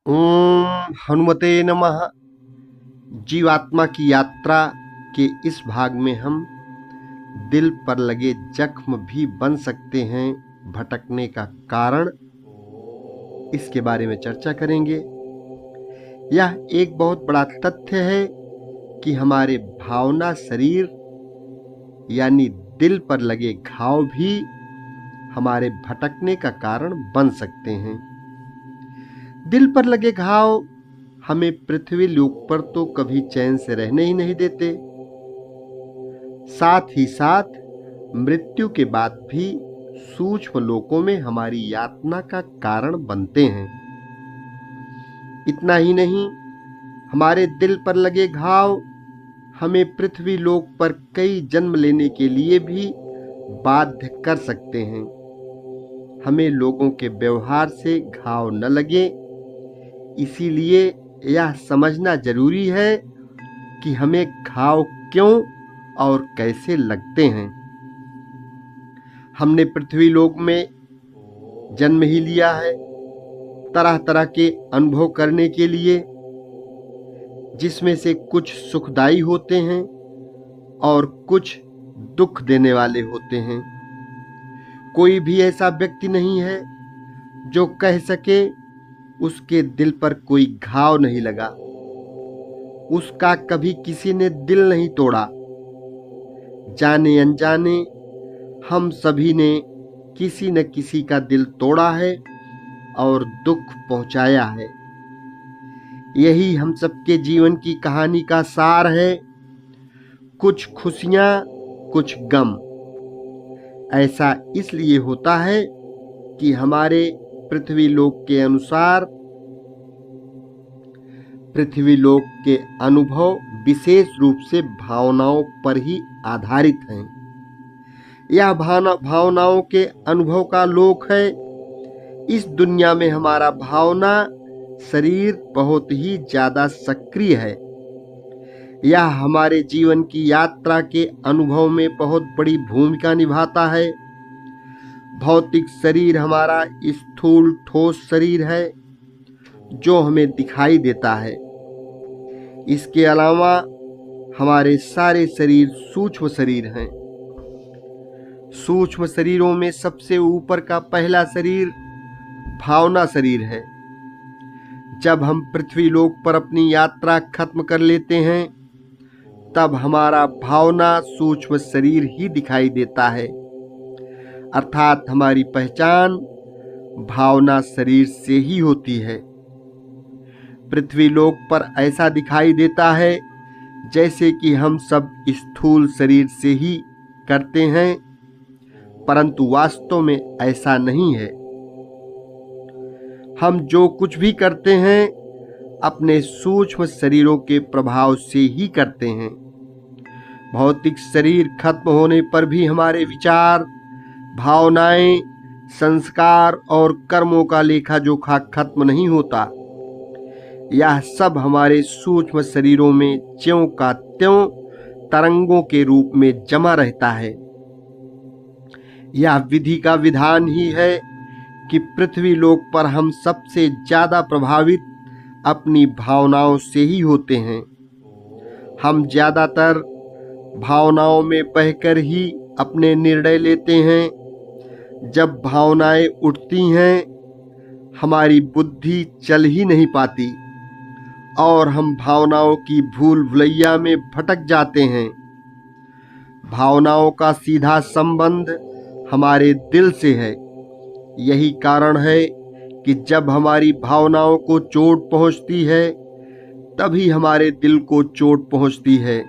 ओम हनुमते नमः। जीवात्मा की यात्रा के इस भाग में हम दिल पर लगे जख्म भी बन सकते हैं भटकने का कारण, इसके बारे में चर्चा करेंगे। यह एक बहुत बड़ा तथ्य है कि हमारे भावना शरीर यानी दिल पर लगे घाव भी हमारे भटकने का कारण बन सकते हैं। दिल पर लगे घाव हमें पृथ्वी लोक पर तो कभी चैन से रहने ही नहीं देते, साथ ही साथ मृत्यु के बाद भी सूक्ष्म लोकों में हमारी यातना का कारण बनते हैं। इतना ही नहीं, हमारे दिल पर लगे घाव हमें पृथ्वी लोक पर कई जन्म लेने के लिए भी बाध्य कर सकते हैं। हमें लोगों के व्यवहार से घाव न लगे, इसीलिए यह समझना जरूरी है कि हमें घाव क्यों और कैसे लगते हैं। हमने पृथ्वी लोक में जन्म ही लिया है तरह तरह के अनुभव करने के लिए, जिसमें से कुछ सुखदायी होते हैं और कुछ दुख देने वाले होते हैं। कोई भी ऐसा व्यक्ति नहीं है जो कह सके उसके दिल पर कोई घाव नहीं लगा, उसका कभी किसी ने दिल नहीं तोड़ा। जाने अनजाने हम सभी ने किसी न किसी का दिल तोड़ा है और दुख पहुंचाया है। यही हम सबके जीवन की कहानी का सार है, कुछ खुशियां कुछ गम। ऐसा इसलिए होता है कि हमारे पृथ्वी लोक के अनुसार पृथ्वी लोक के अनुभव विशेष रूप से भावनाओं पर ही आधारित हैं। यह भावनाओं के अनुभव का लोक है। इस दुनिया में हमारा भावना शरीर बहुत ही ज्यादा सक्रिय है। यह हमारे जीवन की यात्रा के अनुभव में बहुत बड़ी भूमिका निभाता है। भौतिक शरीर हमारा स्थूल ठोस शरीर है जो हमें दिखाई देता है। इसके अलावा हमारे सारे शरीर सूक्ष्म शरीर हैं। सूक्ष्म शरीरों में सबसे ऊपर का पहला शरीर भावना शरीर है। जब हम पृथ्वी लोक पर अपनी यात्रा खत्म कर लेते हैं, तब हमारा भावना सूक्ष्म शरीर ही दिखाई देता है, अर्थात हमारी पहचान भावना शरीर से ही होती है। पृथ्वी लोक पर ऐसा दिखाई देता है जैसे कि हम सब स्थूल शरीर से ही करते हैं, परंतु वास्तव में ऐसा नहीं है। हम जो कुछ भी करते हैं अपने सूक्ष्म शरीरों के प्रभाव से ही करते हैं। भौतिक शरीर खत्म होने पर भी हमारे विचार, भावनाएं, संस्कार और कर्मों का लेखा जोखा खत्म नहीं होता। यह सब हमारे सूक्ष्म शरीरों में ज्यों का त्यों तरंगों के रूप में जमा रहता है। यह विधि का विधान ही है कि पृथ्वी लोक पर हम सबसे ज्यादा प्रभावित अपनी भावनाओं से ही होते हैं। हम ज्यादातर भावनाओं में बहकर ही अपने निर्णय लेते हैं। जब भावनाएं उठती हैं, हमारी बुद्धि चल ही नहीं पाती और हम भावनाओं की भूल भुलैया में भटक जाते हैं। भावनाओं का सीधा संबंध हमारे दिल से है। यही कारण है कि जब हमारी भावनाओं को चोट पहुंचती है, तभी हमारे दिल को चोट पहुंचती है।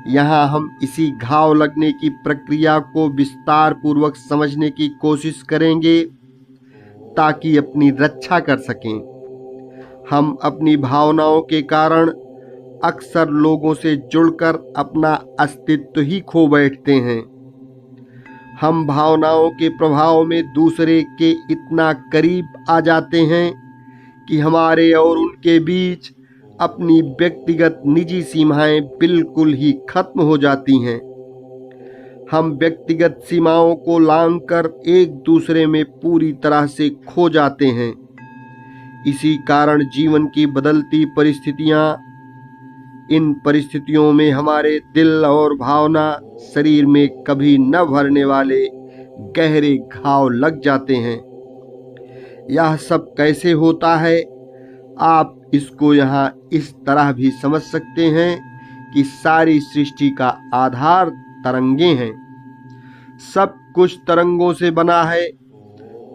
यहाँ हम इसी घाव लगने की प्रक्रिया को विस्तार पूर्वक समझने की कोशिश करेंगे ताकि अपनी रक्षा कर सकें। हम अपनी भावनाओं के कारण अक्सर लोगों से जुड़कर अपना अस्तित्व ही खो बैठते हैं। हम भावनाओं के प्रभाव में दूसरे के इतना करीब आ जाते हैं कि हमारे और उनके बीच अपनी व्यक्तिगत निजी सीमाएं बिल्कुल ही खत्म हो जाती हैं। हम व्यक्तिगत सीमाओं को लांघकर एक दूसरे में पूरी तरह से खो जाते हैं। इसी कारण जीवन की बदलती परिस्थितियां, इन परिस्थितियों में हमारे दिल और भावना शरीर में कभी न भरने वाले गहरे घाव लग जाते हैं। यह सब कैसे होता है? आप इसको यहाँ इस तरह भी समझ सकते हैं कि सारी सृष्टि का आधार तरंगे हैं। सब कुछ तरंगों से बना है।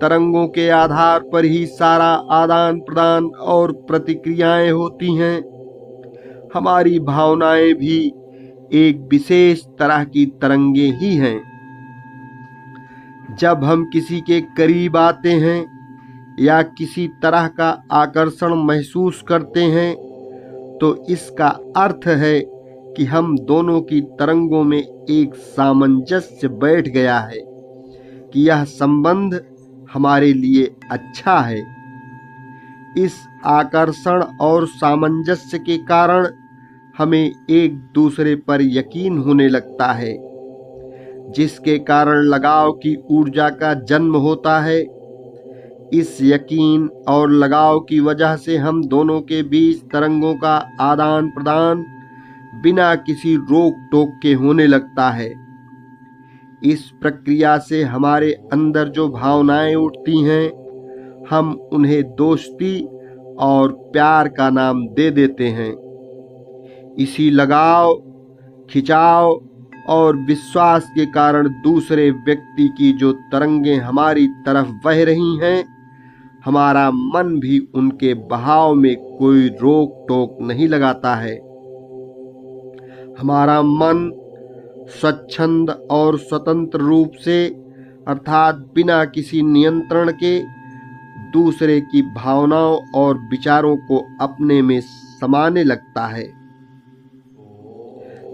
तरंगों के आधार पर ही सारा आदान प्रदान और प्रतिक्रियाएं होती हैं। हमारी भावनाएं भी एक विशेष तरह की तरंगे ही हैं। जब हम किसी के करीब आते हैं या किसी तरह का आकर्षण महसूस करते हैं, तो इसका अर्थ है कि हम दोनों की तरंगों में एक सामंजस्य बैठ गया है कि यह संबंध हमारे लिए अच्छा है। इस आकर्षण और सामंजस्य के कारण हमें एक दूसरे पर यकीन होने लगता है, जिसके कारण लगाव की ऊर्जा का जन्म होता है। इस यकीन और लगाव की वजह से हम दोनों के बीच तरंगों का आदान प्रदान बिना किसी रोक टोक के होने लगता है। इस प्रक्रिया से हमारे अंदर जो भावनाएं उठती हैं, हम उन्हें दोस्ती और प्यार का नाम दे देते हैं। इसी लगाव, खिंचाव और विश्वास के कारण दूसरे व्यक्ति की जो तरंगें हमारी तरफ बह रही हैं, हमारा मन भी उनके बहाव में कोई रोक टोक नहीं लगाता है। हमारा मन स्वच्छंद और स्वतंत्र रूप से, अर्थात बिना किसी नियंत्रण के, दूसरे की भावनाओं और विचारों को अपने में समाने लगता है।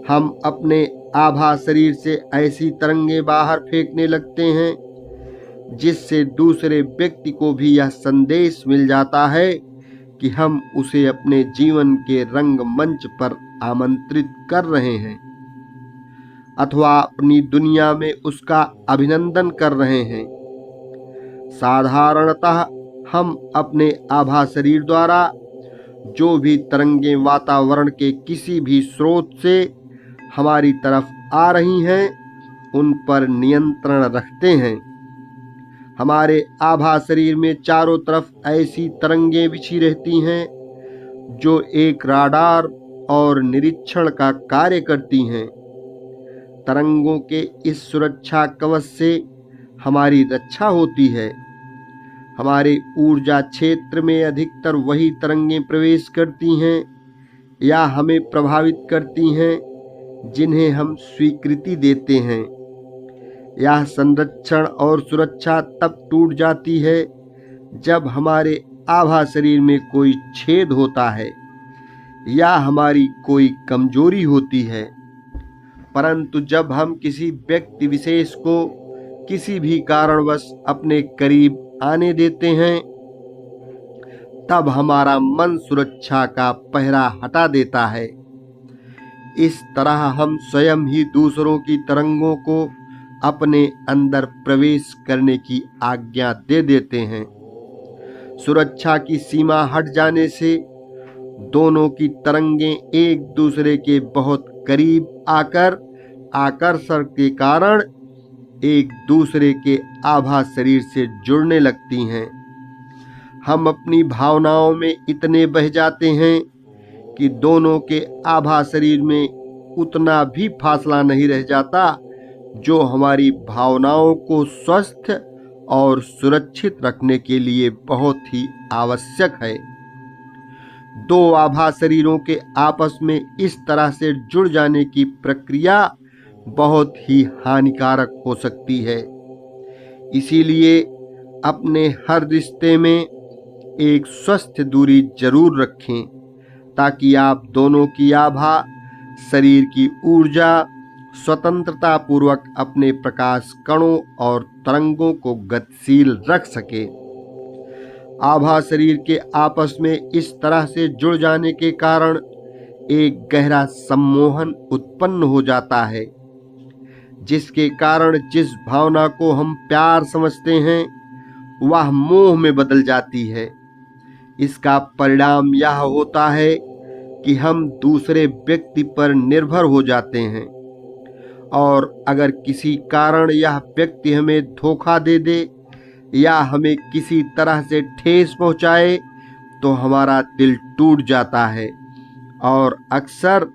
हम अपने आभा शरीर से ऐसी तरंगें बाहर फेंकने लगते हैं जिससे दूसरे व्यक्ति को भी यह संदेश मिल जाता है कि हम उसे अपने जीवन के रंगमंच पर आमंत्रित कर रहे हैं अथवा अपनी दुनिया में उसका अभिनंदन कर रहे हैं। साधारणतः हम अपने आभा शरीर द्वारा जो भी तरंगें वातावरण के किसी भी स्रोत से हमारी तरफ आ रही हैं, उन पर नियंत्रण रखते हैं। हमारे आभा शरीर में चारों तरफ ऐसी तरंगें बिछी रहती हैं जो एक राडार और निरीक्षण का कार्य करती हैं। तरंगों के इस सुरक्षा कवच से हमारी रक्षा होती है। हमारे ऊर्जा क्षेत्र में अधिकतर वही तरंगें प्रवेश करती हैं या हमें प्रभावित करती हैं जिन्हें हम स्वीकृति देते हैं। यह संरक्षण और सुरक्षा तब टूट जाती है जब हमारे आभा शरीर में कोई छेद होता है या हमारी कोई कमजोरी होती है। परंतु जब हम किसी व्यक्ति विशेष को किसी भी कारणवश अपने करीब आने देते हैं, तब हमारा मन सुरक्षा का पहरा हटा देता है। इस तरह हम स्वयं ही दूसरों की तरंगों को अपने अंदर प्रवेश करने की आज्ञा दे देते हैं। सुरक्षा की सीमा हट जाने से दोनों की तरंगें एक दूसरे के बहुत करीब आकर आकर्षण के कारण एक दूसरे के आभा शरीर से जुड़ने लगती हैं। हम अपनी भावनाओं में इतने बह जाते हैं कि दोनों के आभा शरीर में उतना भी फासला नहीं रह जाता जो हमारी भावनाओं को स्वस्थ और सुरक्षित रखने के लिए बहुत ही आवश्यक है। दो आभा शरीरों के आपस में इस तरह से जुड़ जाने की प्रक्रिया बहुत ही हानिकारक हो सकती है। इसीलिए अपने हर रिश्ते में एक स्वस्थ दूरी जरूर रखें ताकि आप दोनों की आभा शरीर की ऊर्जा स्वतंत्रता पूर्वक अपने प्रकाश कणों और तरंगों को गतिशील रख सके। आभा शरीर के आपस में इस तरह से जुड़ जाने के कारण एक गहरा सम्मोहन उत्पन्न हो जाता है, जिसके कारण जिस भावना को हम प्यार समझते हैं वह मोह में बदल जाती है। इसका परिणाम यह होता है कि हम दूसरे व्यक्ति पर निर्भर हो जाते हैं, और अगर किसी कारण यह व्यक्ति हमें धोखा दे दे या हमें किसी तरह से ठेस पहुंचाए तो हमारा दिल टूट जाता है, और अक्सर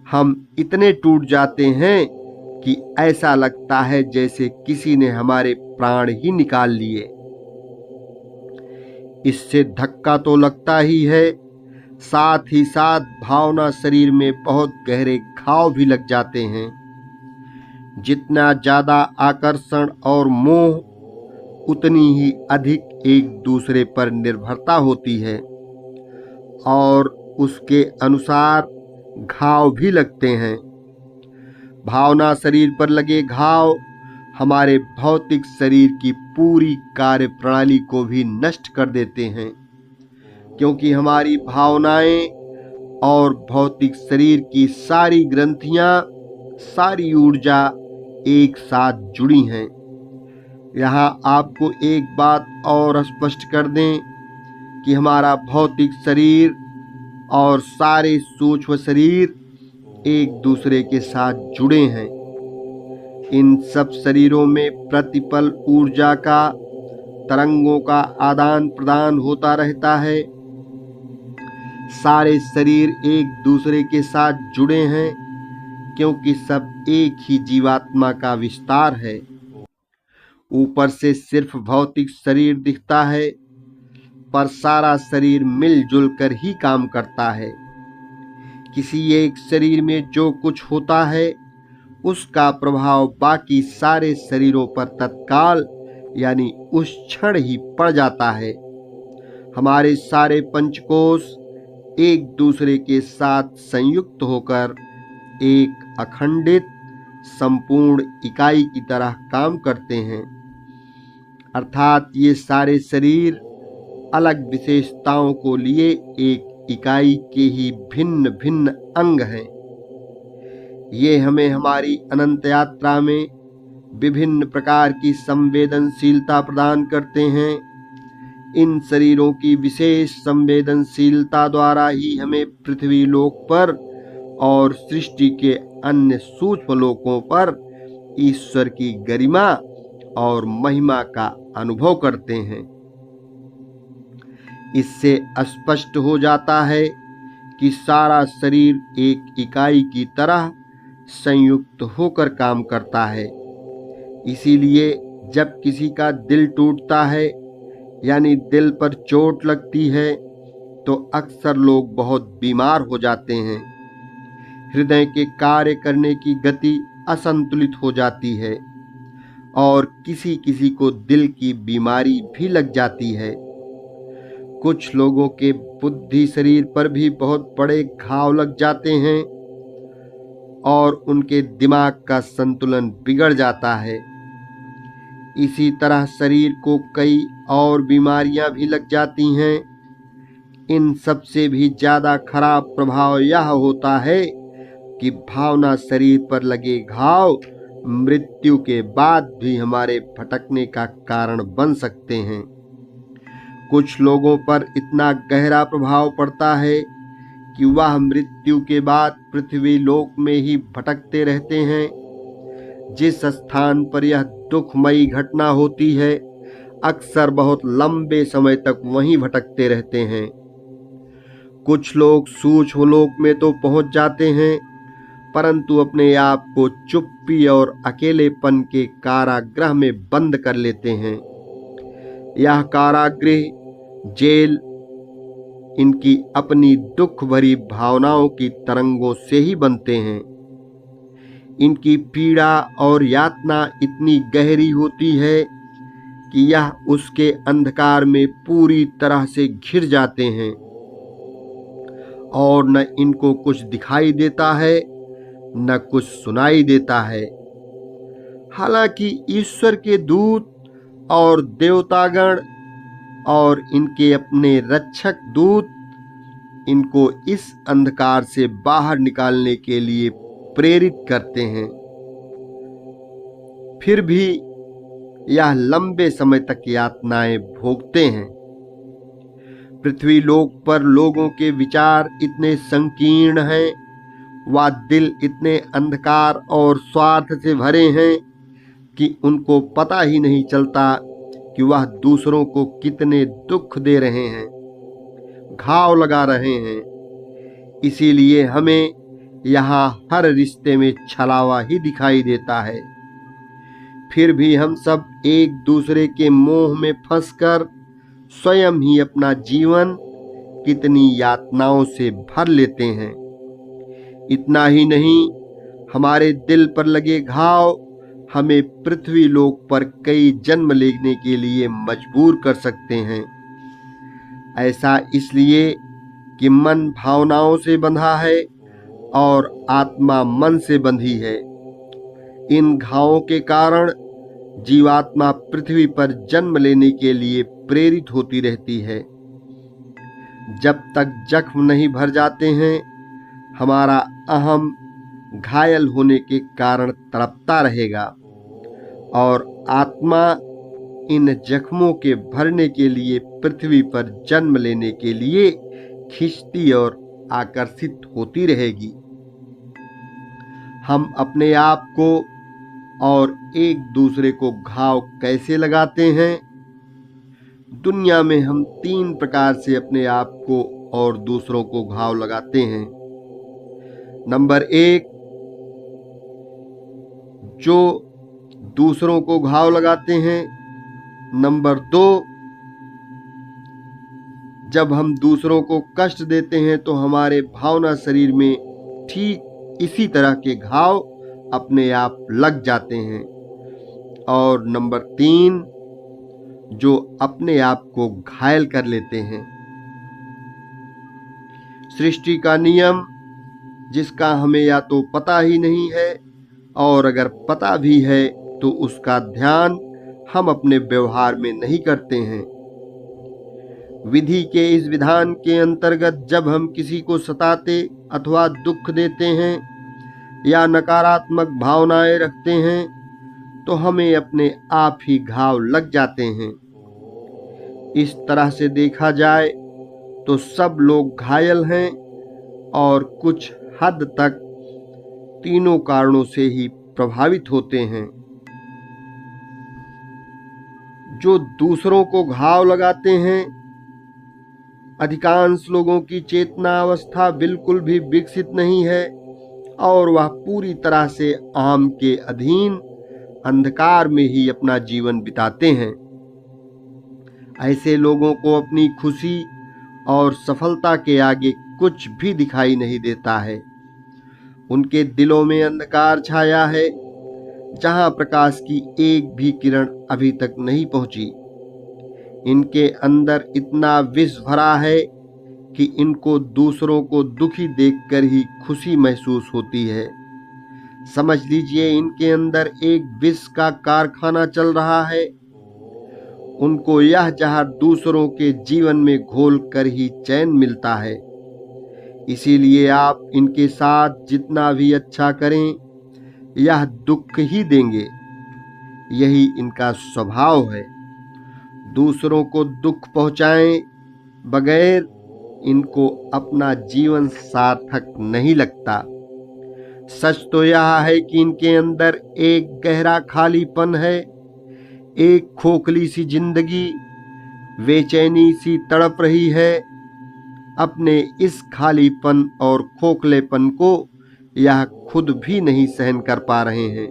हम इतने टूट जाते हैं कि ऐसा लगता है जैसे किसी ने हमारे प्राण ही निकाल लिए। इससे धक्का तो लगता ही है, साथ ही साथ भावना शरीर में बहुत गहरे घाव भी लग जाते हैं। जितना ज्यादा आकर्षण और मोह, उतनी ही अधिक एक दूसरे पर निर्भरता होती है, और उसके अनुसार घाव भी लगते हैं। भावना शरीर पर लगे घाव हमारे भौतिक शरीर की पूरी कार्य प्रणाली को भी नष्ट कर देते हैं, क्योंकि हमारी भावनाएं और भौतिक शरीर की सारी ग्रंथियां, सारी ऊर्जा एक साथ जुड़ी हैं। यहाँ आपको एक बात और स्पष्ट कर दें कि हमारा भौतिक शरीर और सारे सूक्ष्म शरीर एक दूसरे के साथ जुड़े हैं। इन सब शरीरों में प्रतिपल ऊर्जा का, तरंगों का आदान प्रदान होता रहता है। सारे शरीर एक दूसरे के साथ जुड़े हैं, क्योंकि सब एक ही जीवात्मा का विस्तार है। ऊपर से सिर्फ भौतिक शरीर दिखता है, पर सारा शरीर मिलजुल कर ही काम करता है। किसी एक शरीर में जो कुछ होता है, उसका प्रभाव बाकी सारे शरीरों पर तत्काल यानी उस क्षण ही पड़ जाता है। हमारे सारे पंचकोश एक दूसरे के साथ संयुक्त होकर एक अखंडित संपूर्ण इकाई की तरह काम करते हैं। अर्थात ये सारे शरीर अलग विशेषताओं को लिए एक इकाई के ही भिन्न भिन्न अंग हैं। ये हमें हमारी अनंत यात्रा में विभिन्न प्रकार की संवेदनशीलता प्रदान करते हैं। इन शरीरों की विशेष संवेदनशीलता द्वारा ही हमें पृथ्वी लोक पर और सृष्टि के अन्य सूक्ष्म लोकों पर ईश्वर की गरिमा और महिमा का अनुभव करते हैं। इससे स्पष्ट हो जाता है कि सारा शरीर एक इकाई की तरह संयुक्त होकर काम करता है। इसीलिए जब किसी का दिल टूटता है यानी दिल पर चोट लगती है, तो अक्सर लोग बहुत बीमार हो जाते हैं। हृदय के कार्य करने की गति असंतुलित हो जाती है, और किसी किसी को दिल की बीमारी भी लग जाती है। कुछ लोगों के बुद्धि शरीर पर भी बहुत बड़े घाव लग जाते हैं, और उनके दिमाग का संतुलन बिगड़ जाता है। इसी तरह शरीर को कई और बीमारियां भी लग जाती हैं। इन सब से भी ज्यादा खराब प्रभाव यह होता है कि भावना शरीर पर लगे घाव मृत्यु के बाद भी हमारे भटकने का कारण बन सकते हैं। कुछ लोगों पर इतना गहरा प्रभाव पड़ता है कि वह मृत्यु के बाद पृथ्वी लोक में ही भटकते रहते हैं। जिस स्थान पर यह दुखमयी घटना होती है, अक्सर बहुत लंबे समय तक वहीं भटकते रहते हैं। कुछ लोग सूक्ष्म लोक में तो पहुंच जाते हैं, परंतु अपने आप को चुप्पी और अकेलेपन के कारागृह में बंद कर लेते हैं। यह कारागृह, जेल, इनकी अपनी दुख भरी भावनाओं की तरंगों से ही बनते हैं। इनकी पीड़ा और यातना इतनी गहरी होती है कि यह उसके अंधकार में पूरी तरह से घिर जाते हैं, और न इनको कुछ दिखाई देता है न कुछ सुनाई देता है। हालांकि ईश्वर के दूत और देवतागण और इनके अपने रक्षक दूत इनको इस अंधकार से बाहर निकालने के लिए प्रेरित करते हैं। फिर भी यह लंबे समय तक यातनाएं भोगते हैं। पृथ्वी लोक पर लोगों के विचार इतने संकीर्ण हैं, व दिल इतने अंधकार और स्वार्थ से भरे हैं कि उनको पता ही नहीं चलता कि वह दूसरों को कितने दुख दे रहे हैं, घाव लगा रहे हैं। इसीलिए हमें यहाँ हर रिश्ते में छलावा ही दिखाई देता है। फिर भी हम सब एक दूसरे के मोह में फंसकर स्वयं ही अपना जीवन कितनी यातनाओं से भर लेते हैं। इतना ही नहीं, हमारे दिल पर लगे घाव हमें पृथ्वी लोक पर कई जन्म लेने के लिए मजबूर कर सकते हैं। ऐसा इसलिए कि मन भावनाओं से बंधा है और आत्मा मन से बंधी है। इन घावों के कारण जीवात्मा पृथ्वी पर जन्म लेने के लिए प्रेरित होती रहती है। जब तक जख्म नहीं भर जाते हैं, हमारा अहम घायल होने के कारण तड़पता रहेगा और आत्मा इन जख्मों के भरने के लिए पृथ्वी पर जन्म लेने के लिए खिंचती और आकर्षित होती रहेगी। हम अपने आप को और एक दूसरे को घाव कैसे लगाते हैं? दुनिया में हम 3 प्रकार से अपने आप को और दूसरों को घाव लगाते हैं। नंबर 1, जो दूसरों को घाव लगाते हैं। नंबर 2, जब हम दूसरों को कष्ट देते हैं तो हमारे भावना शरीर में ठीक इसी तरह के घाव अपने आप लग जाते हैं। और नंबर 3, जो अपने आप को घायल कर लेते हैं। सृष्टि का नियम जिसका हमें या तो पता ही नहीं है, और अगर पता भी है तो उसका ध्यान हम अपने व्यवहार में नहीं करते हैं। विधि के इस विधान के अंतर्गत जब हम किसी को सताते अथवा दुख देते हैं या नकारात्मक भावनाएं रखते हैं तो हमें अपने आप ही घाव लग जाते हैं। इस तरह से देखा जाए तो सब लोग घायल हैं और कुछ हद तक तीनों कारणों से ही प्रभावित होते हैं। जो दूसरों को घाव लगाते हैं, अधिकांश लोगों की चेतना अवस्था बिल्कुल भी विकसित नहीं है और वह पूरी तरह से अहम के अधीन अंधकार में ही अपना जीवन बिताते हैं। ऐसे लोगों को अपनी खुशी और सफलता के आगे कुछ भी दिखाई नहीं देता है। उनके दिलों में अंधकार छाया है, जहां प्रकाश की एक भी किरण अभी तक नहीं पहुंची। इनके अंदर इतना विष भरा है कि इनको दूसरों को दुखी देखकर ही खुशी महसूस होती है। समझ लीजिए, इनके अंदर एक विष का कारखाना चल रहा है। उनको यह जहर दूसरों के जीवन में घोल कर ही चैन मिलता है। इसीलिए आप इनके साथ जितना भी अच्छा करें, यह दुख ही देंगे। यही इनका स्वभाव है। दूसरों को दुख पहुंचाएं बगैर इनको अपना जीवन सार्थक नहीं लगता। सच तो यह है कि इनके अंदर एक गहरा खालीपन है, एक खोखली सी जिंदगी बेचैनी सी तड़प रही है। अपने इस खालीपन और खोखलेपन को यह खुद भी नहीं सहन कर पा रहे हैं,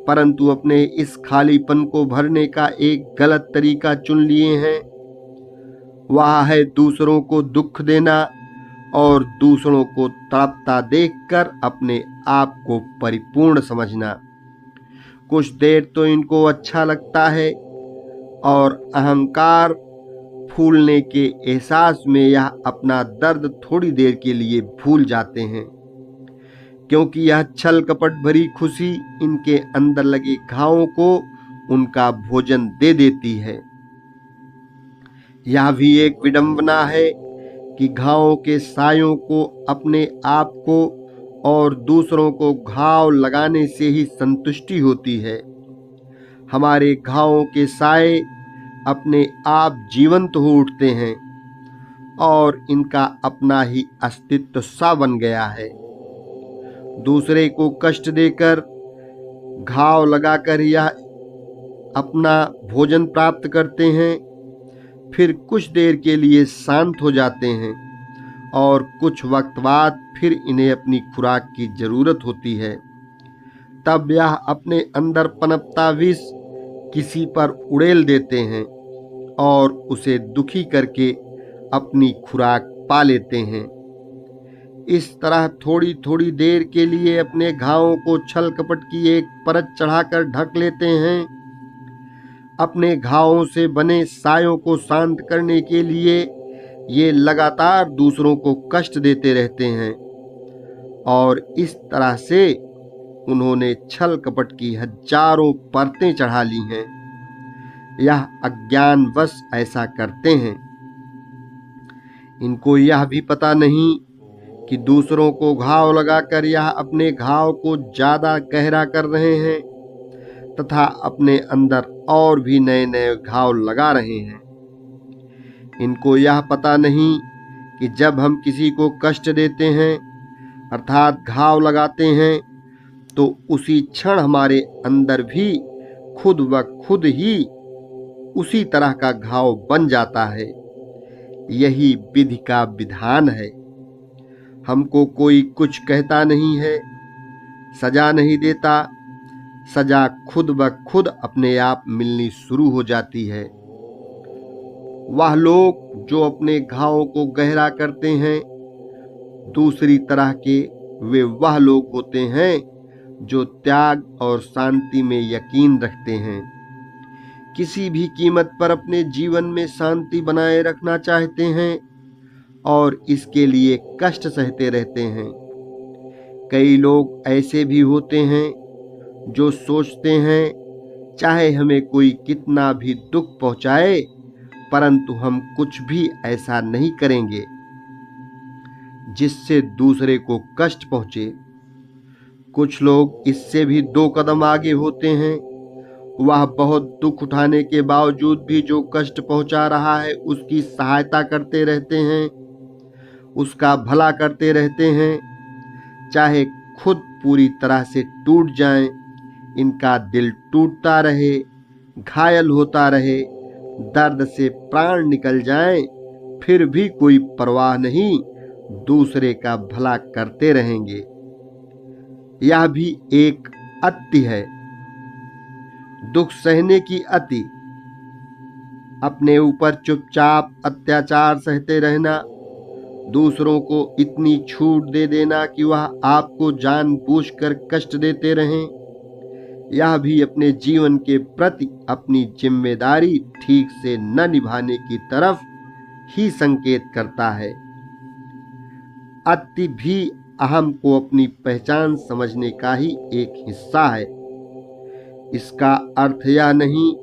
परंतु अपने इस खालीपन को भरने का एक गलत तरीका चुन लिए हैं। वह है दूसरों को दुख देना और दूसरों को तड़पता देखकर अपने आप को परिपूर्ण समझना। कुछ देर तो इनको अच्छा लगता है और अहंकार फूलने के एहसास में यह अपना दर्द थोड़ी देर के लिए भूल जाते हैं, क्योंकि यह छल कपट भरी खुशी इनके अंदर लगे घावों को उनका भोजन दे देती है। यह भी एक विडंबना है कि घावों के सायों को अपने आप को और दूसरों को घाव लगाने से ही संतुष्टि होती है। हमारे घावों के साए अपने आप जीवंत हो उठते हैं और इनका अपना ही अस्तित्व सा बन गया है। दूसरे को कष्ट देकर, घाव लगाकर यह अपना भोजन प्राप्त करते हैं, फिर कुछ देर के लिए शांत हो जाते हैं और कुछ वक्त बाद फिर इन्हें अपनी खुराक की जरूरत होती है। तब यह अपने अंदर पनपता विष किसी पर उड़ेल देते हैं और उसे दुखी करके अपनी खुराक पा लेते हैं। इस तरह थोड़ी थोड़ी देर के लिए अपने घावों को छल कपट की एक परत चढ़ाकर ढक लेते हैं। अपने घावों से बने सायों को शांत करने के लिए ये लगातार दूसरों को कष्ट देते रहते हैं और इस तरह से उन्होंने छल कपट की हजारों परतें चढ़ा ली हैं। यह अज्ञानवश ऐसा करते हैं। इनको यह भी पता नहीं कि दूसरों को घाव लगाकर यह अपने घाव को ज्यादा गहरा कर रहे हैं तथा अपने अंदर और भी नए नए घाव लगा रहे हैं। इनको यह पता नहीं कि जब हम किसी को कष्ट देते हैं अर्थात घाव लगाते हैं तो उसी क्षण हमारे अंदर भी खुद ब खुद ही उसी तरह का घाव बन जाता है। यही विधि का विधान है। हमको कोई कुछ कहता नहीं है, सजा नहीं देता, सजा खुद ब खुद अपने आप मिलनी शुरू हो जाती है। वह लोग जो अपने घावों को गहरा करते हैं, दूसरी तरह के वे वह लोग होते हैं जो त्याग और शांति में यकीन रखते हैं। किसी भी कीमत पर अपने जीवन में शांति बनाए रखना चाहते हैं और इसके लिए कष्ट सहते रहते हैं। कई लोग ऐसे भी होते हैं जो सोचते हैं चाहे हमें कोई कितना भी दुख पहुंचाए परंतु हम कुछ भी ऐसा नहीं करेंगे जिससे दूसरे को कष्ट पहुंचे। कुछ लोग इससे भी 2 कदम आगे होते हैं। वह बहुत दुख उठाने के बावजूद भी जो कष्ट पहुंचा रहा है उसकी सहायता करते रहते हैं, उसका भला करते रहते हैं, चाहे खुद पूरी तरह से टूट जाएं, इनका दिल टूटता रहे, घायल होता रहे, दर्द से प्राण निकल जाएं, फिर भी कोई परवाह नहीं, दूसरे का भला करते रहेंगे। यह भी एक अति है, दुख सहने की अति। अपने ऊपर चुपचाप अत्याचार सहते रहना, दूसरों को इतनी छूट दे देना कि वह आपको जानबूझकर कष्ट देते रहें, यह भी अपने जीवन के प्रति अपनी जिम्मेदारी ठीक से न निभाने की तरफ ही संकेत करता है। अति भी अहम को अपनी पहचान समझने का ही एक हिस्सा है। इसका अर्थ यह नहीं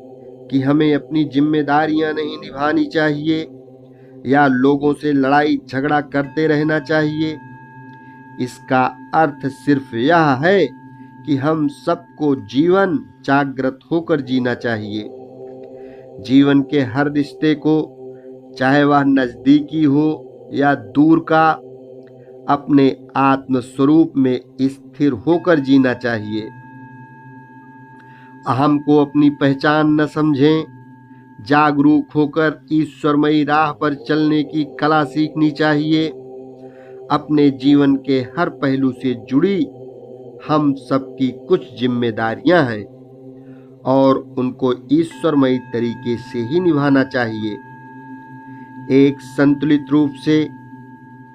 कि हमें अपनी जिम्मेदारियां नहीं निभानी चाहिए या लोगों से लड़ाई झगड़ा करते रहना चाहिए। इसका अर्थ सिर्फ यह है कि हम सबको जीवन जागृत होकर जीना चाहिए। जीवन के हर रिश्ते को, चाहे वह नजदीकी हो या दूर का, अपने आत्म स्वरूप में स्थिर होकर जीना चाहिए। अहम को अपनी पहचान न समझें, जागरूक होकर ईश्वरमयी राह पर चलने की कला सीखनी चाहिए। अपने जीवन के हर पहलू से जुड़ी हम सबकी कुछ जिम्मेदारियां हैं और उनको ईश्वरमयी तरीके से ही निभाना चाहिए। एक संतुलित रूप से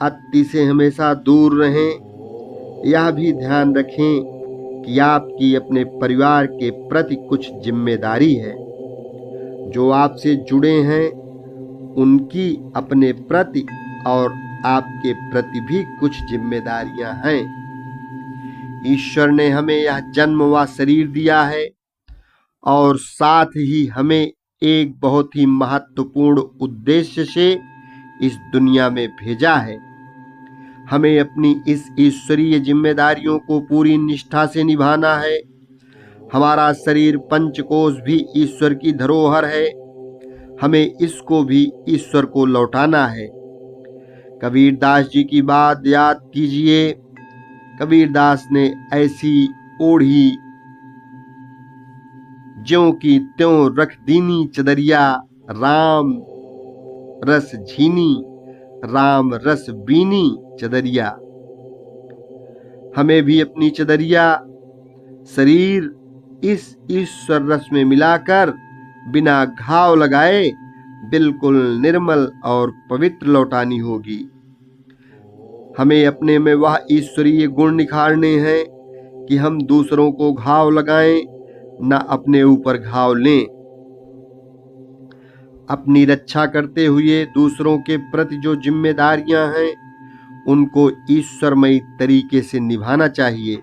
अति से हमेशा दूर रहें। यह भी ध्यान रखें कि आपकी अपने परिवार के प्रति कुछ जिम्मेदारी है। जो आपसे जुड़े हैं उनकी अपने प्रति और आपके प्रति भी कुछ जिम्मेदारियां हैं। ईश्वर ने हमें यह जन्म व शरीर दिया है और साथ ही हमें एक बहुत ही महत्वपूर्ण उद्देश्य से इस दुनिया में भेजा है। हमें अपनी इस ईश्वरीय जिम्मेदारियों को पूरी निष्ठा से निभाना है। हमारा शरीर पंचकोश भी ईश्वर की धरोहर है, हमें इसको भी ईश्वर को लौटाना है। कबीरदास जी की बात याद कीजिए। कबीरदास ने ऐसी ओढ़ी ज्यों की त्यों रख दीनी चदरिया, राम रस झीनी राम रस बीनी चदरिया। हमें भी अपनी चदरिया शरीर इस ईश्वर रस में मिलाकर बिना घाव लगाए बिल्कुल निर्मल और पवित्र लौटानी होगी। हमें अपने में वह ईश्वरीय गुण निखारने हैं कि हम दूसरों को घाव लगाएं, न अपने ऊपर घाव लें। अपनी रक्षा करते हुए दूसरों के प्रति जो जिम्मेदारियां हैं उनको ईश्वरमयी तरीके से निभाना चाहिए।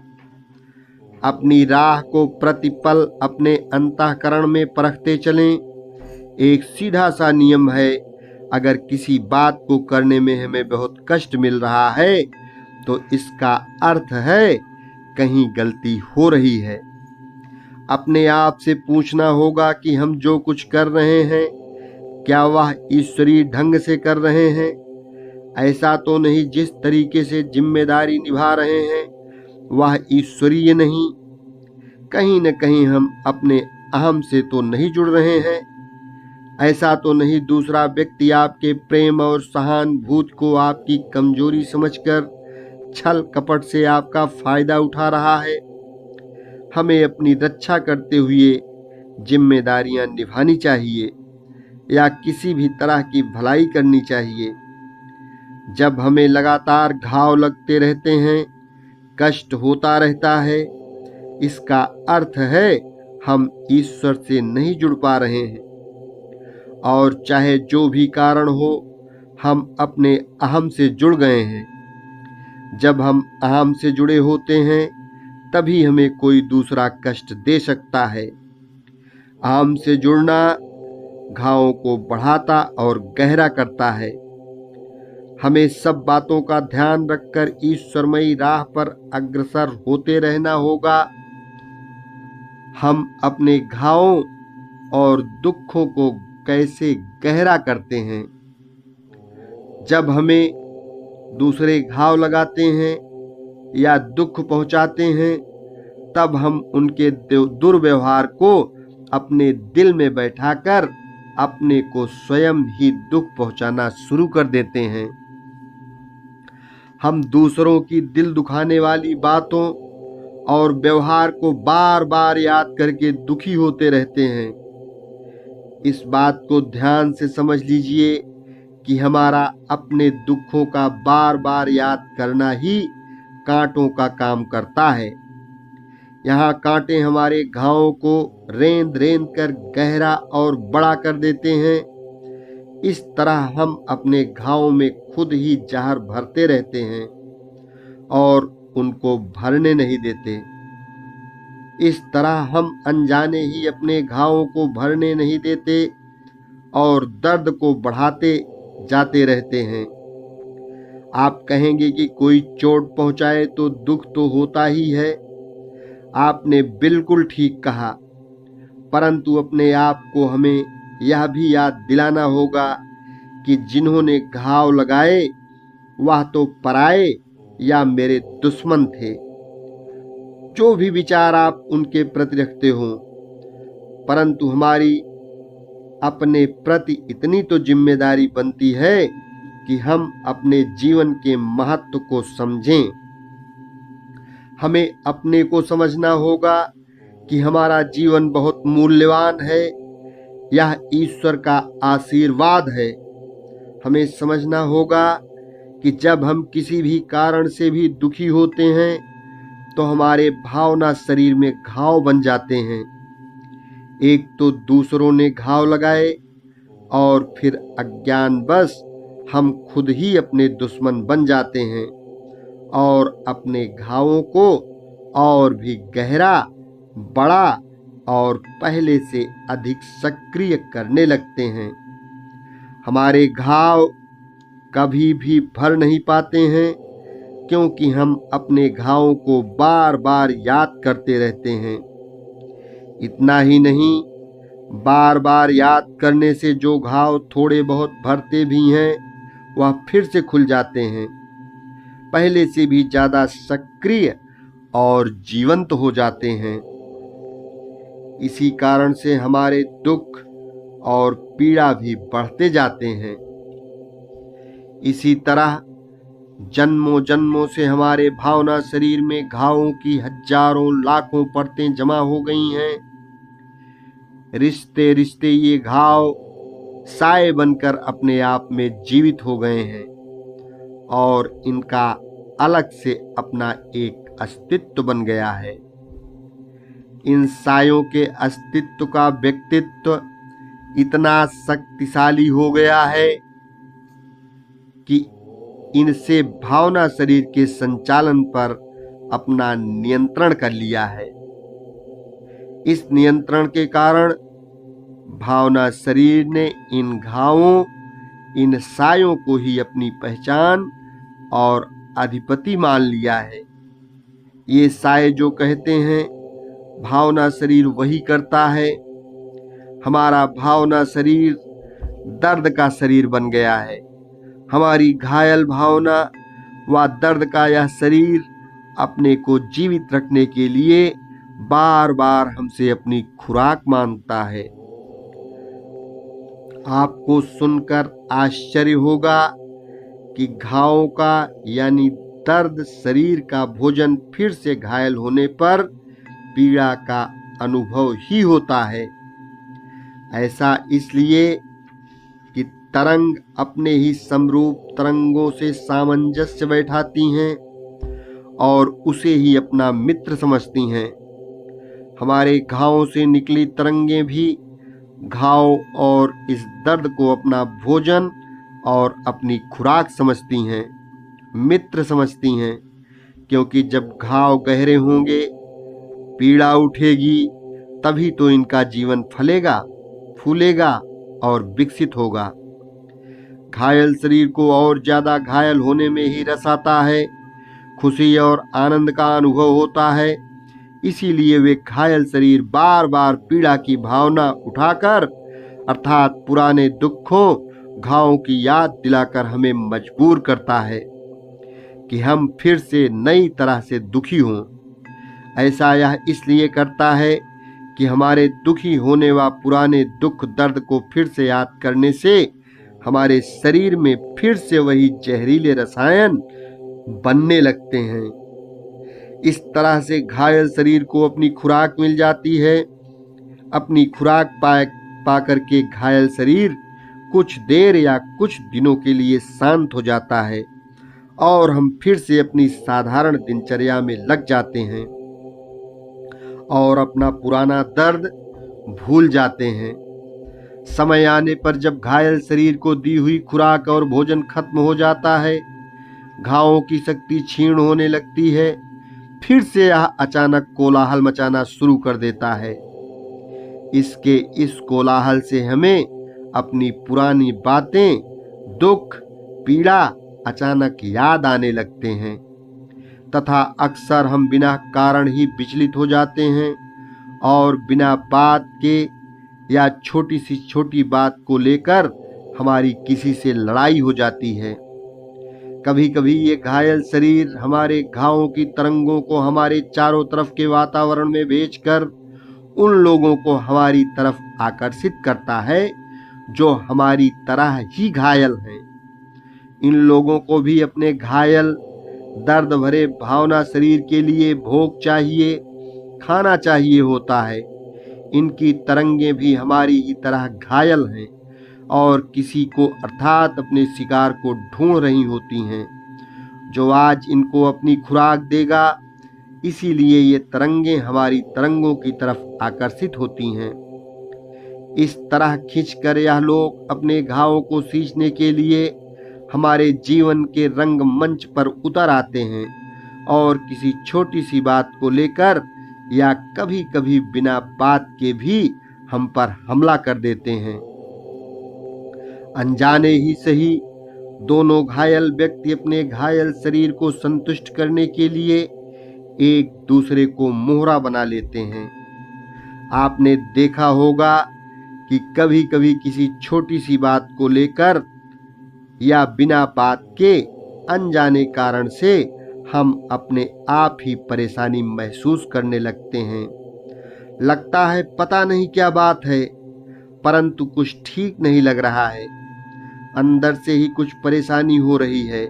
अपनी राह को प्रतिपल अपने अंतःकरण में परखते चलें। एक सीधा सा नियम है, अगर किसी बात को करने में हमें बहुत कष्ट मिल रहा है तो इसका अर्थ है कहीं गलती हो रही है। अपने आप से पूछना होगा कि हम जो कुछ कर रहे हैं क्या वह ईश्वरीय ढंग से कर रहे हैं। ऐसा तो नहीं जिस तरीके से जिम्मेदारी निभा रहे हैं वह ईश्वरीय नहीं। कहीं न कहीं हम अपने अहम से तो नहीं जुड़ रहे हैं। ऐसा तो नहीं दूसरा व्यक्ति आपके प्रेम और सहानुभूति को आपकी कमजोरी समझकर छल कपट से आपका फायदा उठा रहा है। हमें अपनी रक्षा करते हुए जिम्मेदारियां निभानी चाहिए या किसी भी तरह की भलाई करनी चाहिए। जब हमें लगातार घाव लगते रहते हैं, कष्ट होता रहता है, इसका अर्थ है हम ईश्वर से नहीं जुड़ पा रहे हैं। और चाहे जो भी कारण हो, हम अपने अहम से जुड़ गए हैं। जब हम अहम से जुड़े होते हैं तभी हमें कोई दूसरा कष्ट दे सकता है। अहम से जुड़ना घावों को बढ़ाता और गहरा करता है। हमें सब बातों का ध्यान रखकर ईश्वरमयी राह पर अग्रसर होते रहना होगा। हम अपने घावों और दुखों को कैसे गहरा करते हैं। जब हमें दूसरे घाव लगाते हैं या दुख पहुंचाते हैं तब हम उनके दुर्व्यवहार को अपने दिल में बैठाकर अपने को स्वयं ही दुख पहुंचाना शुरू कर देते हैं। हम दूसरों की दिल दुखाने वाली बातों और व्यवहार को बार बार याद करके दुखी होते रहते हैं। इस बात को ध्यान से समझ लीजिए कि हमारा अपने दुखों का बार बार याद करना ही कांटों का काम करता है। यहाँ कांटे हमारे घावों को रेंद रेंद कर गहरा और बड़ा कर देते हैं। इस तरह हम अपने घावों में खुद ही जहर भरते रहते हैं और उनको भरने नहीं देते। इस तरह हम अनजाने ही अपने घावों को भरने नहीं देते और दर्द को बढ़ाते जाते रहते हैं। आप कहेंगे कि कोई चोट पहुंचाए तो दुख तो होता ही है। आपने बिल्कुल ठीक कहा, परंतु अपने आप को हमें यह भी याद दिलाना होगा कि जिन्होंने घाव लगाए वह तो पराए या मेरे दुश्मन थे। जो भी विचार आप उनके प्रति रखते हो, परंतु हमारी अपने प्रति इतनी तो जिम्मेदारी बनती है कि हम अपने जीवन के महत्व को समझें। हमें अपने को समझना होगा कि हमारा जीवन बहुत मूल्यवान है। यह ईश्वर का आशीर्वाद है। हमें समझना होगा कि जब हम किसी भी कारण से भी दुखी होते हैं तो हमारे भावना शरीर में घाव बन जाते हैं। एक तो दूसरों ने घाव लगाए और फिर अज्ञानवश हम खुद ही अपने दुश्मन बन जाते हैं और अपने घावों को और भी गहरा, बड़ा और पहले से अधिक सक्रिय करने लगते हैं। हमारे घाव कभी भी भर नहीं पाते हैं क्योंकि हम अपने घावों को बार बार याद करते रहते हैं। इतना ही नहीं, बार बार याद करने से जो घाव थोड़े बहुत भरते भी हैं वह फिर से खुल जाते हैं, पहले से भी ज्यादा सक्रिय और जीवंत हो जाते हैं। इसी कारण से हमारे दुख और पीड़ा भी बढ़ते जाते हैं। इसी तरह जन्मों जन्मों से हमारे भावना शरीर में घावों की हजारों लाखों परतें जमा हो गई हैं। रिश्ते रिश्ते ये घाव साए बनकर अपने आप में जीवित हो गए हैं और इनका अलग से अपना एक अस्तित्व बन गया है। इन सायों के अस्तित्व का व्यक्तित्व इतना शक्तिशाली हो गया है कि इनसे भावना शरीर के संचालन पर अपना नियंत्रण कर लिया है। इस नियंत्रण के कारण भावना शरीर ने इन घावों, इन सायों को ही अपनी पहचान और अधिपति मान लिया है। ये साए जो कहते हैं, भावना शरीर वही करता है। हमारा भावना शरीर दर्द का शरीर बन गया है। हमारी घायल भावना व दर्द का यह शरीर अपने को जीवित रखने के लिए बार बार हमसे अपनी खुराक मांगता है। आपको सुनकर आश्चर्य होगा कि घावों का यानी दर्द शरीर का भोजन फिर से घायल होने पर पीड़ा का अनुभव ही होता है। ऐसा इसलिए कि तरंग अपने ही समरूप तरंगों से सामंजस्य बैठाती हैं और उसे ही अपना मित्र समझती हैं। हमारे घावों से निकली तरंगें भी घाव और इस दर्द को अपना भोजन और अपनी खुराक समझती हैं, मित्र समझती हैं, क्योंकि जब घाव गहरे होंगे, पीड़ा उठेगी, तभी तो इनका जीवन फलेगा, फूलेगा और विकसित होगा। घायल शरीर को और ज्यादा घायल होने में ही रस आता है, खुशी और आनंद का अनुभव होता है। इसीलिए वे घायल शरीर बार बार पीड़ा की भावना उठाकर अर्थात पुराने दुखों, घावों की याद दिलाकर हमें मजबूर करता है कि हम फिर से नई तरह से दुखी हों। ऐसा यह इसलिए करता है कि हमारे दुखी होने व पुराने दुख दर्द को फिर से याद करने से हमारे शरीर में फिर से वही जहरीले रसायन बनने लगते हैं। इस तरह से घायल शरीर को अपनी खुराक मिल जाती है। अपनी खुराक पाकर के घायल शरीर कुछ देर या कुछ दिनों के लिए शांत हो जाता है और हम फिर से अपनी साधारण दिनचर्या में लग जाते हैं और अपना पुराना दर्द भूल जाते हैं। समय आने पर जब घायल शरीर को दी हुई खुराक और भोजन खत्म हो जाता है, घावों की शक्ति क्षीण होने लगती है, फिर से यह अचानक कोलाहल मचाना शुरू कर देता है। इस कोलाहल से हमें अपनी पुरानी बातें, दुख, पीड़ा अचानक याद आने लगते हैं तथा अक्सर हम बिना कारण ही विचलित हो जाते हैं और बिना बात के या छोटी सी छोटी बात को लेकर हमारी किसी से लड़ाई हो जाती है। कभी कभी ये घायल शरीर हमारे घावों की तरंगों को हमारे चारों तरफ के वातावरण में भेजकर उन लोगों को हमारी तरफ आकर्षित करता है जो हमारी तरह ही घायल हैं। इन लोगों को भी अपने घायल दर्द भरे भावना शरीर के लिए भोग चाहिए, खाना चाहिए होता है। इनकी तरंगें भी हमारी ही तरह घायल हैं और किसी को अर्थात अपने शिकार को ढूंढ रही होती हैं जो आज इनको अपनी खुराक देगा। इसीलिए ये तरंगें हमारी तरंगों की तरफ आकर्षित होती हैं। इस तरह खींचकर यह लोग अपने घावों को सींचने के लिए हमारे जीवन के रंग मंच पर उतर आते हैं और किसी छोटी सी बात को लेकर या कभी कभी बिना बात के भी हम पर हमला कर देते हैं। अनजाने ही सही दोनों घायल व्यक्ति अपने घायल शरीर को संतुष्ट करने के लिए एक दूसरे को मोहरा बना लेते हैं। आपने देखा होगा कि कभी कभी किसी छोटी सी बात को लेकर या बिना बात के अनजाने कारण से हम अपने आप ही परेशानी महसूस करने लगते हैं। लगता है पता नहीं क्या बात है, परंतु कुछ ठीक नहीं लग रहा है, अंदर से ही कुछ परेशानी हो रही है।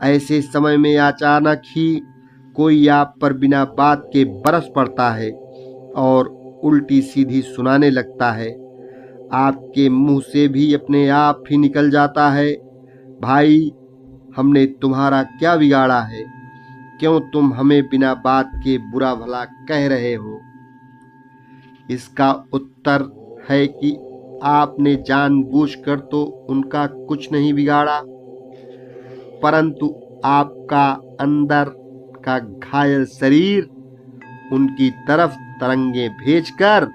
ऐसे समय में अचानक ही कोई आप पर बिना बात के बरस पड़ता है और उल्टी सीधी सुनाने लगता है। आपके मुंह से भी अपने आप ही निकल जाता है, भाई हमने तुम्हारा क्या बिगाड़ा है, क्यों तुम हमें बिना बात के बुरा भला कह रहे हो। इसका उत्तर है कि आपने जानबूझकर तो उनका कुछ नहीं बिगाड़ा, परंतु आपका अंदर का घायल शरीर उनकी तरफ तरंगे भेजकर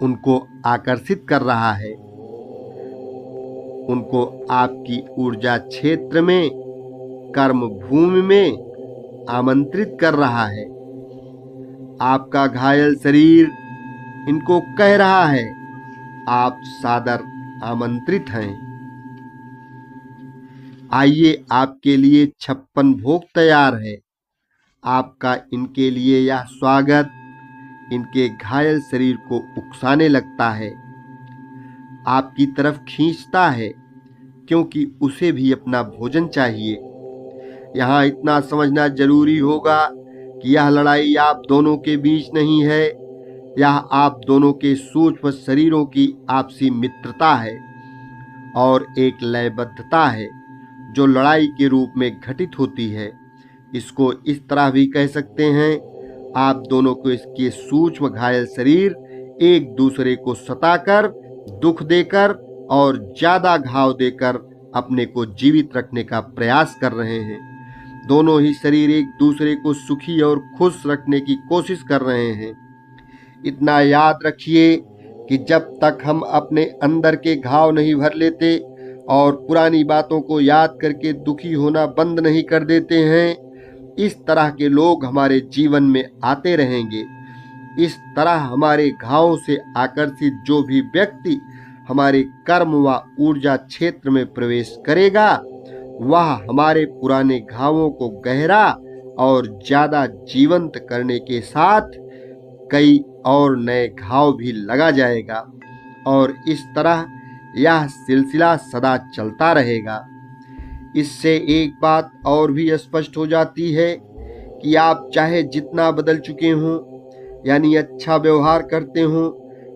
उनको आकर्षित कर रहा है, उनको आपकी ऊर्जा क्षेत्र में, कर्म भूमि में आमंत्रित कर रहा है। आपका घायल शरीर इनको कह रहा है, आप सादर आमंत्रित हैं। आइए, आपके लिए 56 भोग तैयार है। आपका इनके लिए यह स्वागत इनके घायल शरीर को उकसाने लगता है, आपकी तरफ खींचता है, क्योंकि उसे भी अपना भोजन चाहिए। यहाँ इतना समझना जरूरी होगा कि यह लड़ाई आप दोनों के बीच नहीं है, यह आप दोनों के सूक्ष्म शरीरों की आपसी मित्रता है और एक लयबद्धता है जो लड़ाई के रूप में घटित होती है। इसको इस तरह भी कह सकते हैं, आप दोनों को इसके सूक्ष्म घायल शरीर एक दूसरे को सताकर, दुख देकर और ज्यादा घाव देकर अपने को जीवित रखने का प्रयास कर रहे हैं। दोनों ही शरीर एक दूसरे को सुखी और खुश रखने की कोशिश कर रहे हैं। इतना याद रखिए कि जब तक हम अपने अंदर के घाव नहीं भर लेते और पुरानी बातों को याद करके दुखी होना बंद नहीं कर देते हैं, इस तरह के लोग हमारे जीवन में आते रहेंगे। इस तरह हमारे घावों से आकर्षित जो भी व्यक्ति हमारे कर्म व ऊर्जा क्षेत्र में प्रवेश करेगा, वह हमारे पुराने घावों को गहरा और ज्यादा जीवंत करने के साथ कई और नए घाव भी लगा जाएगा और इस तरह यह सिलसिला सदा चलता रहेगा। इससे एक बात और भी स्पष्ट हो जाती है कि आप चाहे जितना बदल चुके हों, यानी अच्छा व्यवहार करते हों,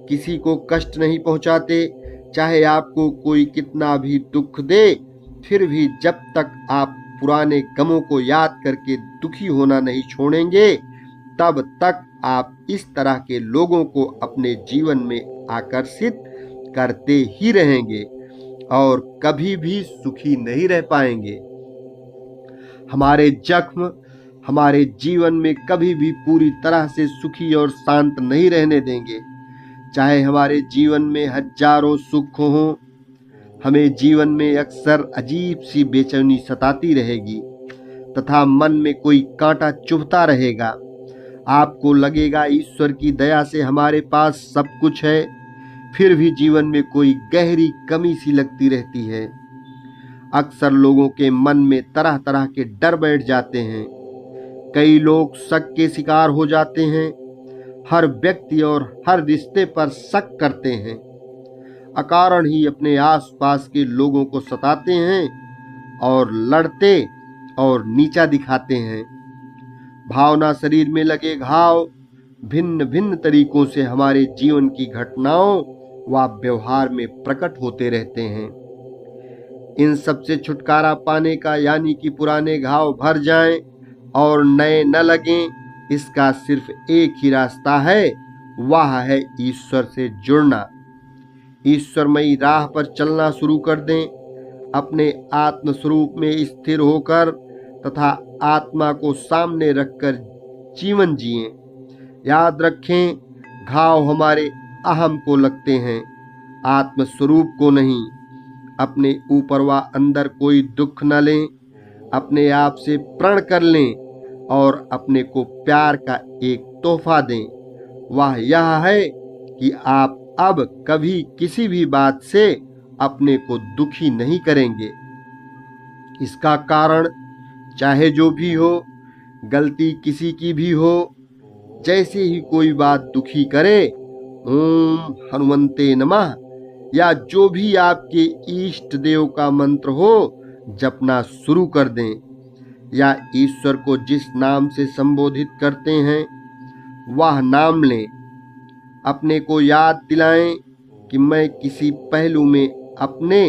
किसी को कष्ट नहीं पहुंचाते, चाहे आपको कोई कितना भी दुख दे, फिर भी जब तक आप पुराने गमों को याद करके दुखी होना नहीं छोड़ेंगे, तब तक आप इस तरह के लोगों को अपने जीवन में आकर्षित करते ही रहेंगे और कभी भी सुखी नहीं रह पाएंगे। हमारे जख्म हमारे जीवन में कभी भी पूरी तरह से सुखी और शांत नहीं रहने देंगे। चाहे हमारे जीवन में हजारों सुख हों, हमें जीवन में अक्सर अजीब सी बेचैनी सताती रहेगी तथा मन में कोई कांटा चुभता रहेगा। आपको लगेगा ईश्वर की दया से हमारे पास सब कुछ है, फिर भी जीवन में कोई गहरी कमी सी लगती रहती है। अक्सर लोगों के मन में तरह तरह के डर बैठ जाते हैं। कई लोग शक के शिकार हो जाते हैं, हर व्यक्ति और हर रिश्ते पर शक करते हैं, अकारण ही अपने आसपास के लोगों को सताते हैं और लड़ते और नीचा दिखाते हैं। भावना शरीर में लगे घाव भिन्न भिन्न तरीकों से हमारे जीवन की घटनाओं व व्यवहार में प्रकट होते रहते हैं। इन सब से छुटकारा पाने का, यानी कि पुराने घाव भर जाएं और नए न लगें, इसका सिर्फ एक ही रास्ता है, वह है ईश्वर से जुड़ना। ईश्वरमयी राह पर चलना शुरू कर दें, अपने आत्म स्वरूप में स्थिर होकर तथा आत्मा को सामने रखकर जीवन जिएं। याद रखें, घाव हमारे अहम को लगते हैं, आत्म स्वरूप को नहीं। अपने ऊपर व अंदर कोई दुख न लें, अपने आप से प्रण कर लें और अपने को प्यार का एक तोहफा दें। वह यह है कि आप अब कभी किसी भी बात से अपने को दुखी नहीं करेंगे। इसका कारण चाहे जो भी हो, गलती किसी की भी हो, जैसे ही कोई बात दुखी करे, ओम हनुमंते नमः या जो भी आपके इष्ट देव का मंत्र हो जपना शुरू कर दें, या ईश्वर को जिस नाम से संबोधित करते हैं वह नाम लें। अपने को याद दिलाएं कि मैं किसी पहलू में अपने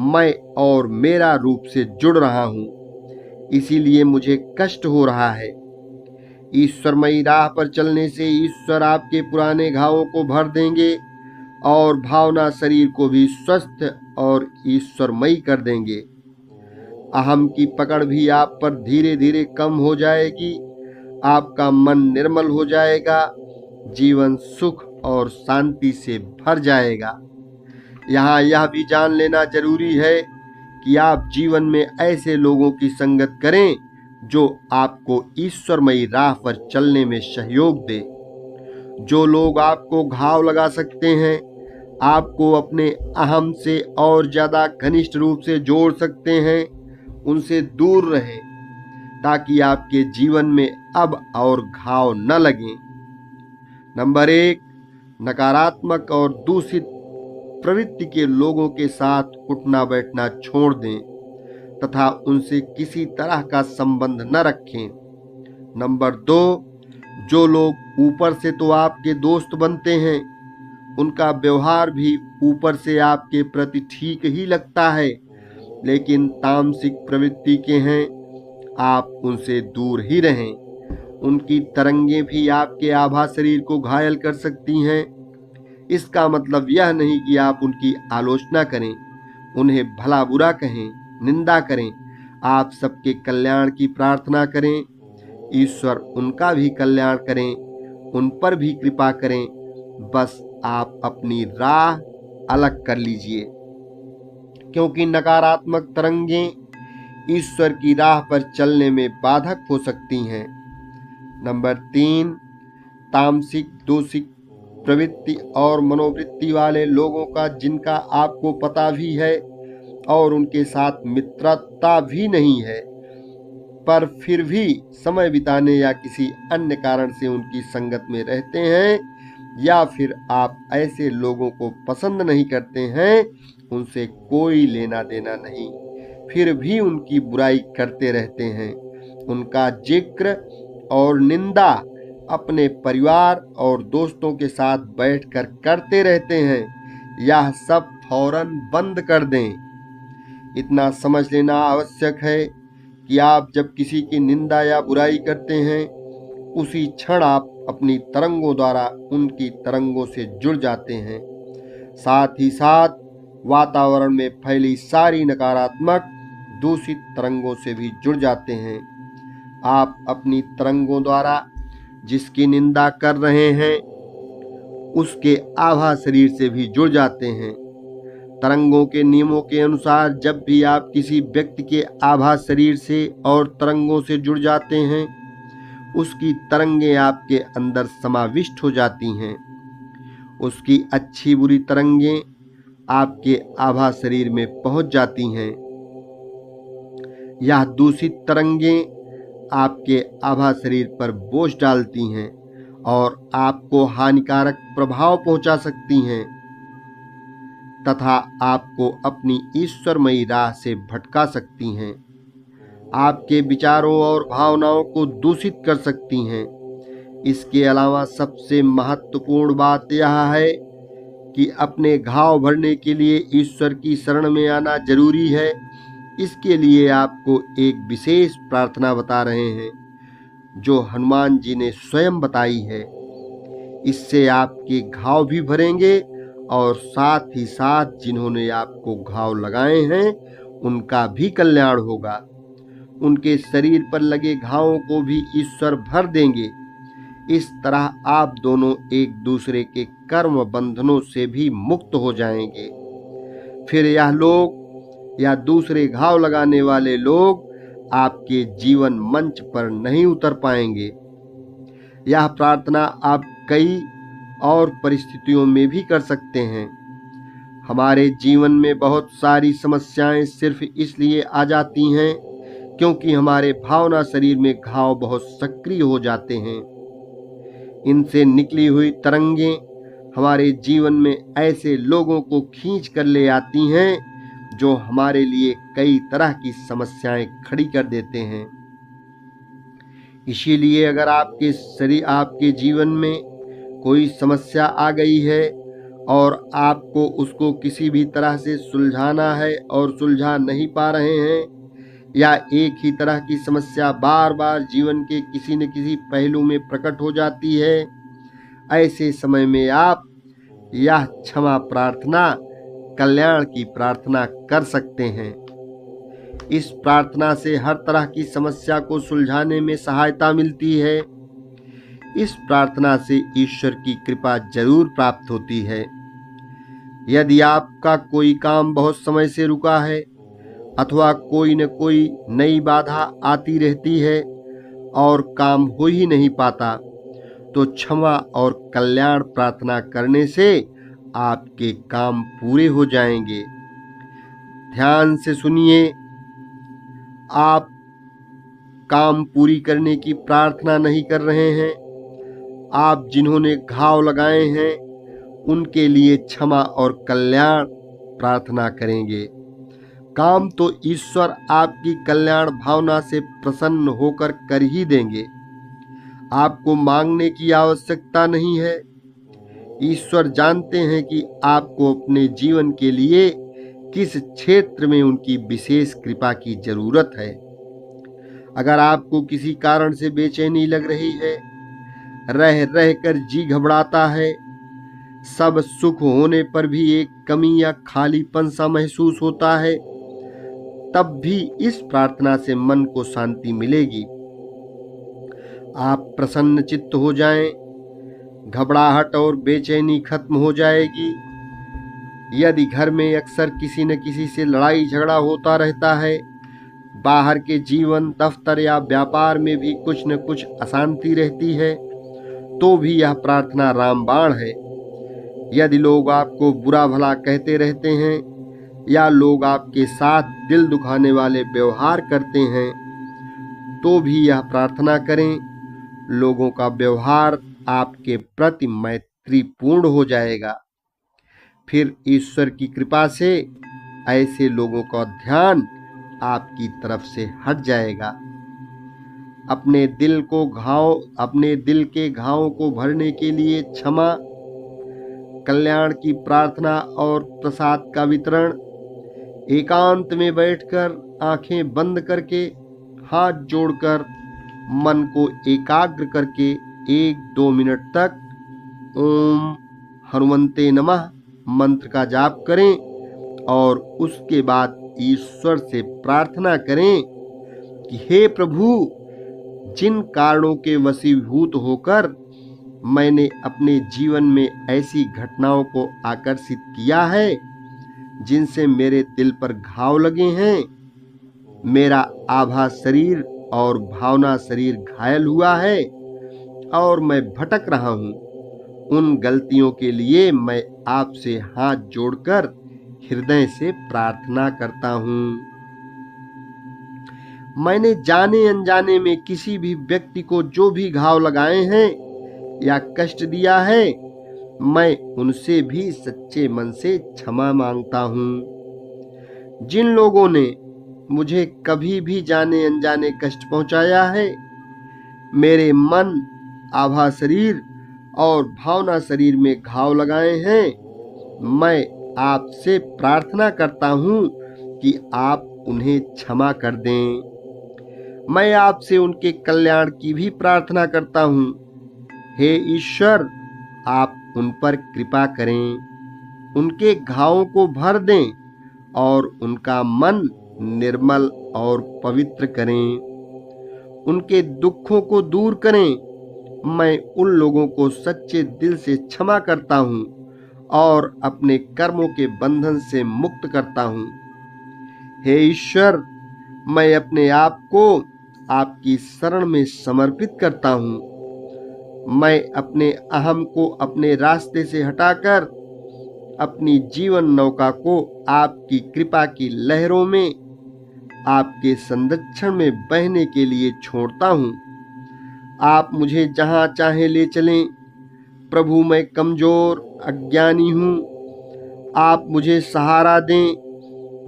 मैं और मेरा रूप से जुड़ रहा हूं, इसीलिए मुझे कष्ट हो रहा है। ईश्वरमयी राह पर चलने से ईश्वर आपके पुराने घावों को भर देंगे और भावना शरीर को भी स्वस्थ और ईश्वरमयी कर देंगे। अहम की पकड़ भी आप पर धीरे धीरे कम हो जाएगी, आपका मन निर्मल हो जाएगा, जीवन सुख और शांति से भर जाएगा। यहाँ यह भी जान लेना जरूरी है कि आप जीवन में ऐसे लोगों की संगत करें जो आपको ईश्वरमयी राह पर चलने में सहयोग दे। जो लोग आपको घाव लगा सकते हैं, आपको अपने अहम से और ज्यादा घनिष्ठ रूप से जोड़ सकते हैं, उनसे दूर रहें ताकि आपके जीवन में अब और घाव न लगें। नंबर 1, नकारात्मक और दूषित प्रवृत्ति के लोगों के साथ उठना बैठना छोड़ दें तथा उनसे किसी तरह का संबंध न रखें। नंबर 2, जो लोग ऊपर से तो आपके दोस्त बनते हैं, उनका व्यवहार भी ऊपर से आपके प्रति ठीक ही लगता है, लेकिन तामसिक प्रवृत्ति के हैं, आप उनसे दूर ही रहें। उनकी तरंगें भी आपके आभा शरीर को घायल कर सकती हैं। इसका मतलब यह नहीं कि आप उनकी आलोचना करें, उन्हें भला बुरा कहें, निंदा करें। आप सबके कल्याण की प्रार्थना करें, ईश्वर उनका भी कल्याण करें, उन पर भी कृपा करें। बस आप अपनी राह अलग कर लीजिए, क्योंकि नकारात्मक तरंगें ईश्वर की राह पर चलने में बाधक हो सकती हैं। नंबर 3, तामसिक दोषिक प्रवृत्ति और मनोवृत्ति वाले लोगों का जिनका आपको पता भी है और उनके साथ मित्रता भी नहीं है, पर फिर भी समय बिताने या किसी अन्य कारण से उनकी संगत में रहते हैं, या फिर आप ऐसे लोगों को पसंद नहीं करते हैं, उनसे कोई लेना देना नहीं, फिर भी उनकी बुराई करते रहते हैं, उनका जिक्र और निंदा अपने परिवार और दोस्तों के साथ बैठकर करते रहते हैं, यह सब फौरन बंद कर दें। इतना समझ लेना आवश्यक है कि आप जब किसी की निंदा या बुराई करते हैं, उसी क्षण आप अपनी तरंगों द्वारा उनकी तरंगों से जुड़ जाते हैं। साथ ही साथ वातावरण में फैली सारी नकारात्मक दूषित तरंगों से भी जुड़ जाते हैं। आप अपनी तरंगों द्वारा जिसकी निंदा कर रहे हैं, उसके आभा शरीर से भी जुड़ जाते हैं। तरंगों के नियमों के अनुसार जब भी आप किसी व्यक्ति के आभा शरीर से और तरंगों से जुड़ जाते हैं, उसकी तरंगें आपके अंदर समाविष्ट हो जाती हैं। उसकी अच्छी बुरी तरंगें आपके आभा शरीर में पहुंच जाती हैं। यह दूषित तरंगें आपके आभा शरीर पर बोझ डालती हैं और आपको हानिकारक प्रभाव पहुंचा सकती हैं तथा आपको अपनी ईश्वरमयी राह से भटका सकती हैं। आपके विचारों और भावनाओं को दूषित कर सकती हैं। इसके अलावा सबसे महत्वपूर्ण बात यह है कि अपने घाव भरने के लिए ईश्वर की शरण में आना जरूरी है। इसके लिए आपको एक विशेष प्रार्थना बता रहे हैं, जो हनुमान जी ने स्वयं बताई है। इससे आपके घाव भी भरेंगे और साथ ही साथ जिन्होंने आपको घाव लगाए हैं, उनका भी कल्याण होगा। उनके शरीर पर लगे घावों को भी ईश्वर भर देंगे। इस तरह आप दोनों एक दूसरे के कर्म बंधनों से भी मुक्त हो जाएंगे। फिर यह लोग या दूसरे घाव लगाने वाले लोग आपके जीवन मंच पर नहीं उतर पाएंगे। यह प्रार्थना आप कई और परिस्थितियों में भी कर सकते हैं। हमारे जीवन में बहुत सारी समस्याएं सिर्फ इसलिए आ जाती हैं क्योंकि हमारे भावना शरीर में घाव बहुत सक्रिय हो जाते हैं। इनसे निकली हुई तरंगें हमारे जीवन में ऐसे लोगों को खींच कर ले आती हैं जो हमारे लिए कई तरह की समस्याएं खड़ी कर देते हैं। इसीलिए अगर आपके जीवन में कोई समस्या आ गई है और आपको उसको किसी भी तरह से सुलझाना है और सुलझा नहीं पा रहे हैं, या एक ही तरह की समस्या बार बार जीवन के किसी न किसी पहलू में प्रकट हो जाती है, ऐसे समय में आप यह क्षमा प्रार्थना, कल्याण की प्रार्थना कर सकते हैं। इस प्रार्थना से हर तरह की समस्या को सुलझाने में सहायता मिलती है। इस प्रार्थना से ईश्वर की कृपा जरूर प्राप्त होती है। यदि आपका कोई काम बहुत समय से रुका है अथवा कोई न कोई नई बाधा आती रहती है और काम हो ही नहीं पाता, तो क्षमा और कल्याण प्रार्थना करने से आपके काम पूरे हो जाएंगे। ध्यान से सुनिए, आप काम पूरी करने की प्रार्थना नहीं कर रहे हैं, आप जिन्होंने घाव लगाए हैं उनके लिए क्षमा और कल्याण प्रार्थना करेंगे। काम तो ईश्वर आपकी कल्याण भावना से प्रसन्न होकर कर ही देंगे। आपको मांगने की आवश्यकता नहीं है। ईश्वर जानते हैं कि आपको अपने जीवन के लिए किस क्षेत्र में उनकी विशेष कृपा की जरूरत है। अगर आपको किसी कारण से बेचैनी लग रही है, रह रह कर जी घबराता है, सब सुख होने पर भी एक कमी या खालीपन सा महसूस होता है, तब भी इस प्रार्थना से मन को शांति मिलेगी। आप प्रसन्न चित्त हो जाएं, घबराहट और बेचैनी खत्म हो जाएगी। यदि घर में अक्सर किसी न किसी से लड़ाई झगड़ा होता रहता है, बाहर के जीवन, दफ्तर या व्यापार में भी कुछ न कुछ अशांति रहती है, तो भी यह प्रार्थना रामबाण है। यदि लोग आपको बुरा भला कहते रहते हैं या लोग आपके साथ दिल दुखाने वाले व्यवहार करते हैं, तो भी यह प्रार्थना करें। लोगों का व्यवहार आपके प्रति मैत्रीपूर्ण हो जाएगा। फिर ईश्वर की कृपा से ऐसे लोगों का ध्यान आपकी तरफ से हट जाएगा। अपने दिल के घावों को भरने के लिए क्षमा, कल्याण की प्रार्थना और प्रसाद का वितरण, एकांत में बैठकर आंखें बंद करके, हाथ जोड़कर, मन को एकाग्र करके 1-2 मिनट तक ओम हनुमते नमः मंत्र का जाप करें और उसके बाद ईश्वर से प्रार्थना करें कि हे प्रभु, जिन कारणों के वशीभूत होकर मैंने अपने जीवन में ऐसी घटनाओं को आकर्षित किया है जिनसे मेरे दिल पर घाव लगे हैं, मेरा आभा शरीर और भावना शरीर घायल हुआ है और मैं भटक रहा हूँ, उन गलतियों के लिए मैं आपसे हाथ जोड़कर हृदय से प्रार्थना करता हूँ। मैंने जाने अनजाने में किसी भी व्यक्ति को जो भी घाव लगाए हैं या कष्ट दिया है, मैं उनसे भी सच्चे मन से क्षमा मांगता हूँ। जिन लोगों ने मुझे कभी भी जाने अनजाने कष्ट पहुंचाया है, मेरे मन, आभा शरीर और भावना शरीर में घाव लगाए हैं, मैं आपसे प्रार्थना करता हूँ कि आप उन्हें क्षमा कर दें। मैं आपसे उनके कल्याण की भी प्रार्थना करता हूँ। हे ईश्वर, आप उन पर कृपा करें, उनके घावों को भर दें और उनका मन निर्मल और पवित्र करें, उनके दुखों को दूर करें। मैं उन लोगों को सच्चे दिल से क्षमा करता हूँ और अपने कर्मों के बंधन से मुक्त करता हूँ। हे ईश्वर, मैं अपने आप को आपकी शरण में समर्पित करता हूँ। मैं अपने अहम को अपने रास्ते से हटाकर अपनी जीवन नौका को आपकी कृपा की लहरों में आपके संरक्षण में बहने के लिए छोड़ता हूँ। आप मुझे जहाँ चाहे ले चलें। प्रभु, मैं कमजोर अज्ञानी हूँ। आप मुझे सहारा दें।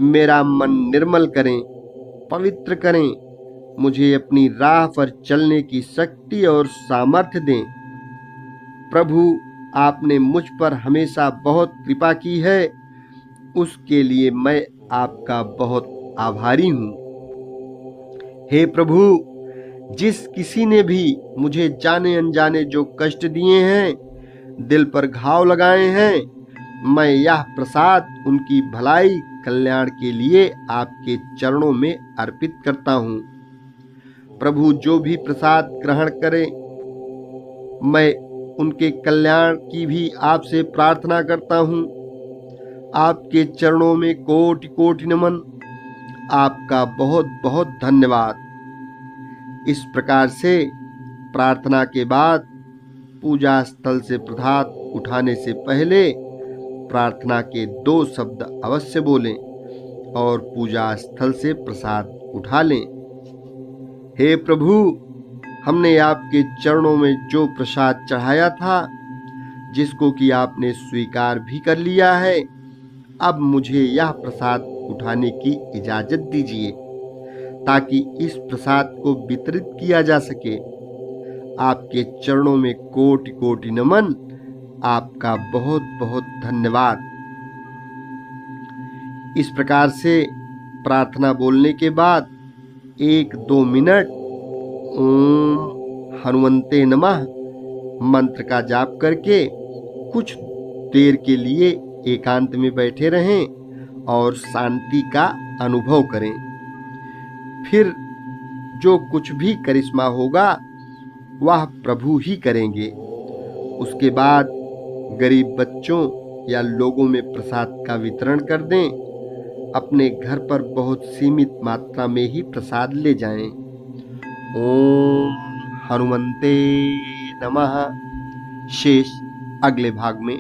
मेरा मन निर्मल करें, पवित्र करें। मुझे अपनी राह पर चलने की शक्ति और सामर्थ्य दें। प्रभु, आपने मुझ पर हमेशा बहुत कृपा की है, उसके लिए मैं आपका बहुत आभारी हूँ। हे प्रभु, जिस किसी ने भी मुझे जाने अनजाने जो कष्ट दिए हैं, दिल पर घाव लगाए हैं, मैं यह प्रसाद उनकी भलाई कल्याण के लिए आपके चरणों में अर्पित करता हूँ। प्रभु, जो भी प्रसाद ग्रहण करे, मैं उनके कल्याण की भी आपसे प्रार्थना करता हूँ। आपके चरणों में कोटि कोटि नमन। आपका बहुत बहुत धन्यवाद। इस प्रकार से प्रार्थना के बाद पूजा स्थल से प्रसाद उठाने से पहले प्रार्थना के 2 शब्द अवश्य बोलें और पूजा स्थल से प्रसाद उठा लें। हे प्रभु, हमने आपके चरणों में जो प्रसाद चढ़ाया था, जिसको कि आपने स्वीकार भी कर लिया है, अब मुझे यह प्रसाद उठाने की इजाजत दीजिए ताकि इस प्रसाद को वितरित किया जा सके। आपके चरणों में कोटि कोटि नमन। आपका बहुत बहुत धन्यवाद। इस प्रकार से प्रार्थना बोलने के बाद 1-2 मिनट ओम हनुमंते नमः मंत्र का जाप करके कुछ देर के लिए एकांत में बैठे रहें और शांति का अनुभव करें। फिर जो कुछ भी करिश्मा होगा वह प्रभु ही करेंगे। उसके बाद गरीब बच्चों या लोगों में प्रसाद का वितरण कर दें। अपने घर पर बहुत सीमित मात्रा में ही प्रसाद ले जाएं। ओम हनुमंते नमः। शेष अगले भाग में